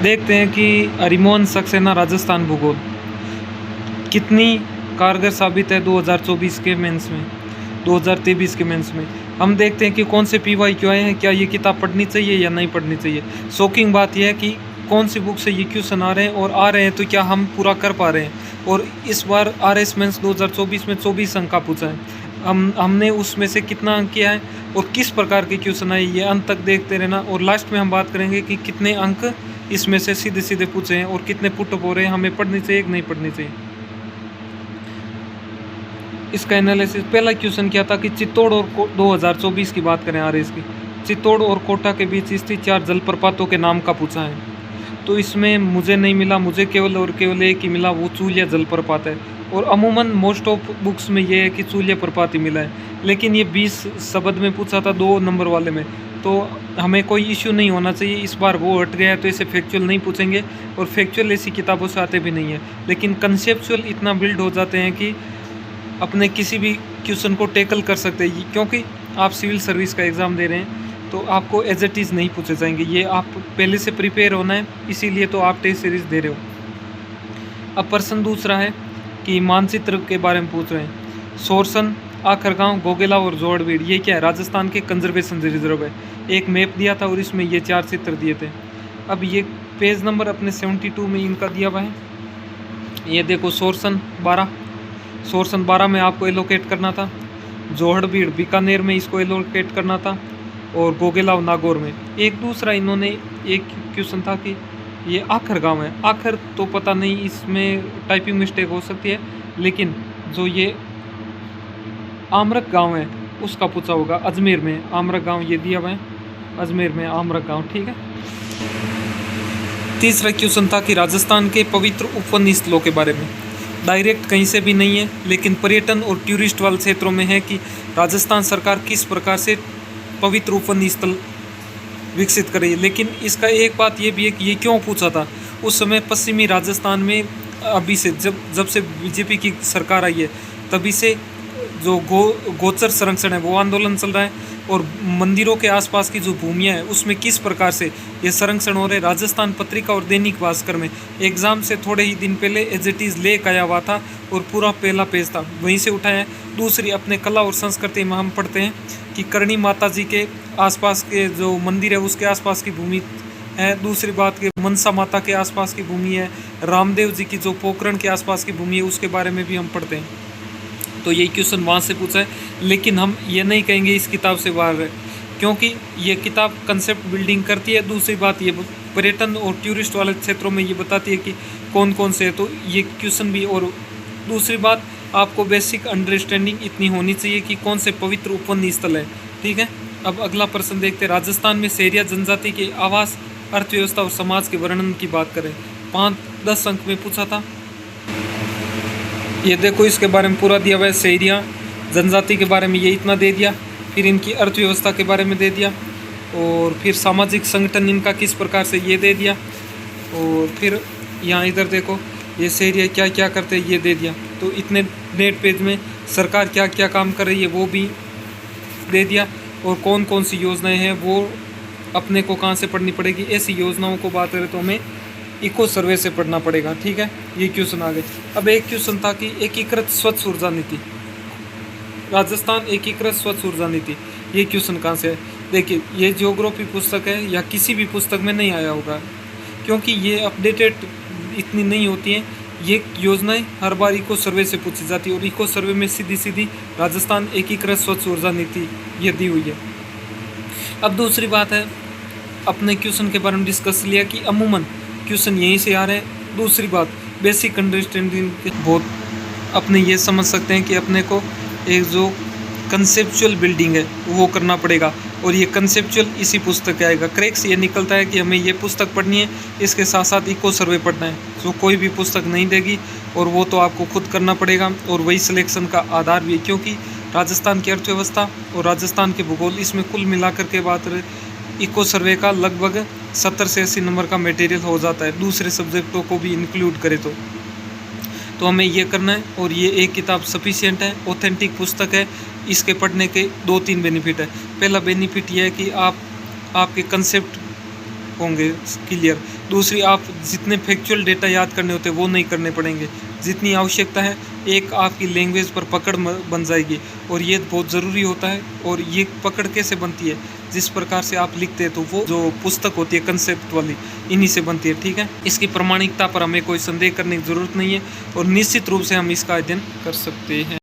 देखते हैं कि हरिमोहन सक्सेना राजस्थान भूगोल कितनी कारगर साबित है 2024 के मेंस में, 2023 के मेंस में। हम देखते हैं कि कौन से PYQ आए हैं, क्या ये किताब पढ़नी चाहिए या नहीं पढ़नी चाहिए। शॉकिंग बात यह है कि कौन सी बुक से ये क्वेश्चन आ रहे हैं, और आ रहे हैं तो क्या हम पूरा कर पा रहे हैं। और इस बार RS मेंस 2024 में 24 अंक का पूछा है, हमने उसमें से कितना अंक किया है और किस प्रकार के क्वेश्चन आए, ये अंत तक देखते रहना। और लास्ट में हम बात करेंगे कि कितने अंक इसमें से सीधे सीधे पूछे हैं और कितने पुट अप हो रहे हैं, हमें पढ़नी चाहिए कि नहीं पढ़नी चाहिए। इसका एनालिसिस, पहला क्वेश्चन क्या था कि चित्तौड़ और 2024 की बात करें RS की, चित्तौड़ और कोटा के बीच स्थित 4 जलप्रपातों के नाम का पूछा है। तो इसमें मुझे नहीं मिला, मुझे केवल और केवल एक ही मिला, वो चूलिया जलप्रपात है। और अमूमन मोस्ट ऑफ बुक्स में ये है कि चूलिया प्रपात ही मिला है, लेकिन ये 20 शब्द में पूछा था 2 नंबर वाले में, तो हमें कोई इश्यू नहीं होना चाहिए। इस बार वो हट गया है तो इसे फैक्चुअल नहीं पूछेंगे, और फैक्चुअल ऐसी किताबों से आते भी नहीं है, लेकिन कंसेप्चुअल इतना बिल्ड हो जाते हैं कि अपने किसी भी क्वेश्चन को टैकल कर सकते हैं। क्योंकि आप सिविल सर्विस का एग्ज़ाम दे रहे हैं तो आपको एज इट इज़ नहीं पूछे जाएंगे, ये आप पहले से प्रिपेयर होना है, इसीलिए तो आप टेस्ट सीरीज दे रहे हो। अब प्रश्न दूसरा है कि मानचित्र के बारे में पूछ रहे हैं। सोरसन, आखरगांव, गोगेला और जोड़बीड़, ये क्या है? राजस्थान के कंजर्वेशन रिजर्व है। एक मैप दिया था और इसमें ये 4 चित्र दिए थे। अब ये पेज नंबर अपने 72 में इनका दिया हुआ है। ये देखो, सोरसन 12 में आपको एलोकेट करना था, जोड़बीड़ बीकानेर में इसको एलोकेट करना था, और गोगेला नागौर में। एक दूसरा इन्होंने एक क्वेश्चन था कि ये आखर गांव है, आखर तो पता नहीं, इसमें टाइपिंग मिस्टेक हो सकती है, लेकिन जो ये आमरक गांव है उसका पूछा होगा। अजमेर में आमरक गांव ये दिया हुआ है, अजमेर में आमरक गांव, ठीक है। तीसरा क्वेश्चन था कि राजस्थान के पवित्र उपवन स्थलों के बारे में। डायरेक्ट कहीं से भी नहीं है, लेकिन पर्यटन और टूरिस्ट वाले क्षेत्रों में है कि राजस्थान सरकार किस प्रकार से पवित्र उपवन स्थल विकसित कर रही है। लेकिन इसका एक बात ये भी है कि ये क्यों पूछा था। उस समय पश्चिमी राजस्थान में अभी से जब से BJP की सरकार आई है तभी से जो गोचर संरक्षण है वो आंदोलन चल रहा है, और मंदिरों के आसपास की जो भूमियाँ हैं उसमें किस प्रकार से ये संरक्षण हो रहे। राजस्थान पत्रिका और दैनिक भास्कर में एग्ज़ाम से थोड़े ही दिन पहले एज इट इज़ लेक आया हुआ था, और पूरा पहला पेज था, वहीं से उठाया है। दूसरी, अपने कला और संस्कृति में हम पढ़ते हैं कि करणी माता जी के आसपास के जो मंदिर है उसके आसपास की भूमि है। दूसरी बात कि मनसा माता के आसपास की भूमि है, रामदेव जी की जो पोखरण के आसपास की भूमि है उसके बारे में भी हम पढ़ते हैं। तो यही क्वेश्चन वहाँ से पूछा है, लेकिन हम ये नहीं कहेंगे इस किताब से बाहर है, क्योंकि ये किताब कंसेप्ट बिल्डिंग करती है। दूसरी बात, ये पर्यटन और टूरिस्ट वाले क्षेत्रों में ये बताती है कि कौन कौन से है, तो ये क्वेश्चन भी। और दूसरी बात, आपको बेसिक अंडरस्टैंडिंग इतनी होनी चाहिए कि कौन से पवित्र उपवन स्थल है, ठीक है। अब अगला प्रश्न देखते हैं। राजस्थान में शहरिया जनजाति के आवास, अर्थव्यवस्था और समाज के वर्णन की बात करें। 5-10 अंक में पूछा था। ये देखो, इसके बारे में पूरा दिया हुआ है। शहरिया जनजाति के बारे में ये इतना दे दिया, फिर इनकी अर्थव्यवस्था के बारे में दे दिया, और फिर सामाजिक संगठन इनका किस प्रकार से ये दे दिया, और फिर यहाँ इधर देखो ये शहरिया क्या क्या करते हैं ये दे दिया। तो इतने नेट पेज में सरकार क्या क्या काम कर रही है वो भी दे दिया, और कौन कौन सी योजनाएं हैं वो अपने को कहाँ से पढ़नी पड़ेगी। ऐसी योजनाओं को बात करें तो हमें इको सर्वे से पढ़ना पड़ेगा, ठीक है। ये क्वेश्चन आ गए। अब एक क्वेश्चन था कि एकीकृत स्वच्छ ऊर्जा नीति, राजस्थान एकीकृत स्वच्छ ऊर्जा नीति, ये क्वेश्चन कहाँ से है। देखिए, ये ज्योग्राफी पुस्तक है या किसी भी पुस्तक में नहीं आया होगा, क्योंकि ये अपडेटेड इतनी नहीं होती हैं। ये योजनाएं हर बार इको सर्वे से पूछी जाती है, और इको सर्वे में सीधी सीधी राजस्थान एकीकृत स्वच्छ ऊर्जा नीति ये दी हुई है। अब दूसरी बात है, अपने क्वेश्चन के बारे में डिस्कस लिया कि अमूमन क्वेश्चन यहीं से आ रहे हैं। दूसरी बात, बेसिक अंडरस्टैंडिंग बहुत अपने ये समझ सकते हैं कि अपने को एक जो कंसेप्चुअल बिल्डिंग है वो करना पड़ेगा, और ये कंसेप्चुअल इसी पुस्तक का आएगा। क्रैक्स ये निकलता है कि हमें ये पुस्तक पढ़नी है, इसके साथ साथ इको सर्वे पढ़ना है, जो कोई भी पुस्तक नहीं देगी, और वो तो आपको खुद करना पड़ेगा, और वही सिलेक्शन का आधार भी है। क्योंकि राजस्थान की अर्थव्यवस्था और राजस्थान के भूगोल, इसमें कुल मिलाकर के बात इको सर्वे का लगभग 70 से 80 नंबर का मटेरियल हो जाता है, दूसरे सब्जेक्टों को भी इंक्लूड करें तो हमें ये करना है। और ये एक किताब सफिशिएंट है, ऑथेंटिक पुस्तक है। इसके पढ़ने के 2-3 बेनिफिट है। पहला बेनिफिट ये है कि आपके कंसेप्ट होंगे क्लियर। दूसरी, आप जितने फैक्चुअल डेटा याद करने होते हैं वो नहीं करने पड़ेंगे, जितनी आवश्यकता है एक आपकी लैंग्वेज पर पकड़ बन जाएगी। और ये बहुत ज़रूरी होता है। और ये पकड़ कैसे बनती है, जिस प्रकार से आप लिखते हैं तो वो जो पुस्तक होती है कंसेप्ट वाली, इन्हीं से बनती है। ठीक है, इसकी प्रामाणिकता पर हमें कोई संदेह करने की ज़रूरत नहीं है और निश्चित रूप से हम इसका अध्ययन कर सकते हैं।